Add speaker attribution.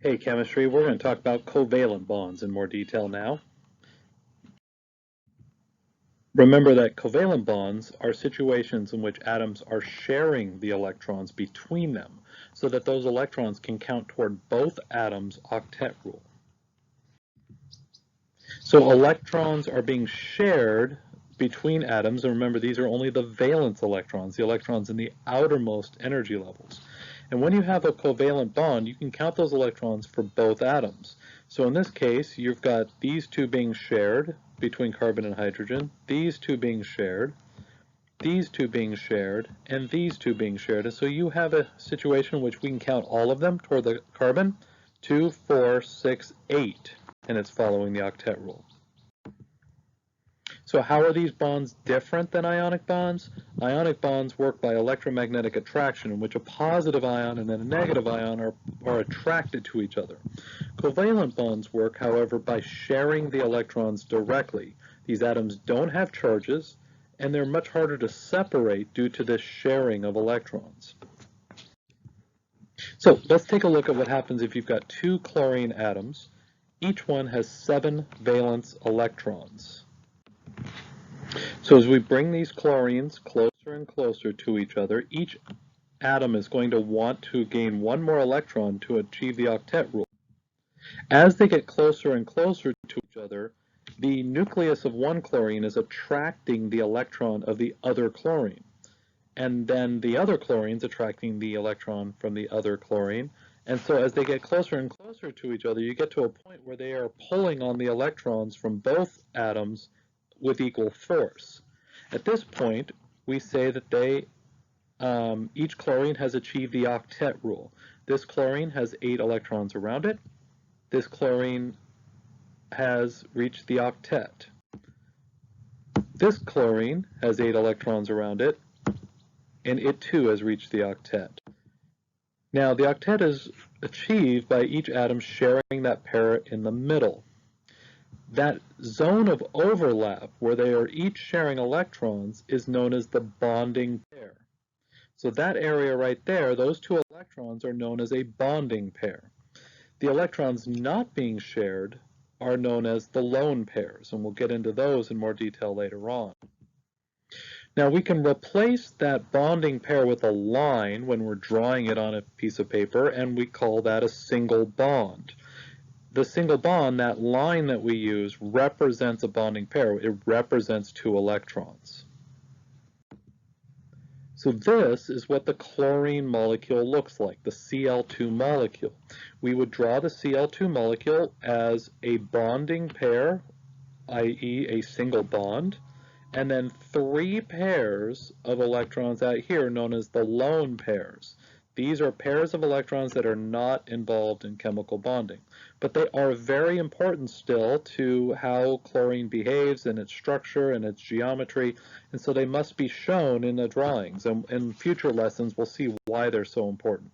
Speaker 1: Hey, chemistry, we're going to talk about covalent bonds in more detail now. Remember that covalent bonds are situations in which atoms are sharing the electrons between them so that those electrons can count toward both atoms' octet rule. So electrons are being shared between atoms, and remember these are only the valence electrons, the electrons in the outermost energy levels. And when you have a covalent bond, you can count those electrons for both atoms. So in this case, you've got these two being shared between carbon and hydrogen, these two being shared, these two being shared, and these two being shared. And so you have a situation in which we can count all of them toward the carbon, 2, 4, 6, 8, and it's following the octet rule. So how are these bonds different than ionic bonds? Ionic bonds work by electromagnetic attraction, in which a positive ion and a negative ion are attracted to each other. Covalent bonds work, however, by sharing the electrons directly. These atoms don't have charges, and they're much harder to separate due to this sharing of electrons. So let's take a look at what happens if you've got two chlorine atoms. Each one has 7 valence electrons. So as we bring these chlorines closer and closer to each other, each atom is going to want to gain one more electron to achieve the octet rule. As they get closer and closer to each other, the nucleus of one chlorine is attracting the electron of the other chlorine. And then the other chlorine is attracting the electron from the other chlorine. And so as they get closer and closer to each other, you get to a point where they are pulling on the electrons from both atoms with equal force. At this point, we say that each chlorine has achieved the octet rule. This chlorine has 8 electrons around it. This chlorine has reached the octet. This chlorine has 8 electrons around it, and it too has reached the octet. Now, the octet is achieved by each atom sharing that pair in the middle. That zone of overlap where they are each sharing electrons is known as the bonding pair. So that area right there, those 2 electrons are known as a bonding pair. The electrons not being shared are known as the lone pairs, and we'll get into those in more detail later on. Now we can replace that bonding pair with a line when we're drawing it on a piece of paper, and we call that a single bond. The single bond, that line that we use, represents a bonding pair. It represents 2 electrons. So this is what the chlorine molecule looks like, the Cl2 molecule. We would draw the Cl2 molecule as a bonding pair, i.e. a single bond, and then 3 pairs of electrons out here known as the lone pairs. These are pairs of electrons that are not involved in chemical bonding, but they are very important still to how chlorine behaves and its structure and its geometry, and so they must be shown in the drawings, and in future lessons we'll see why they're so important.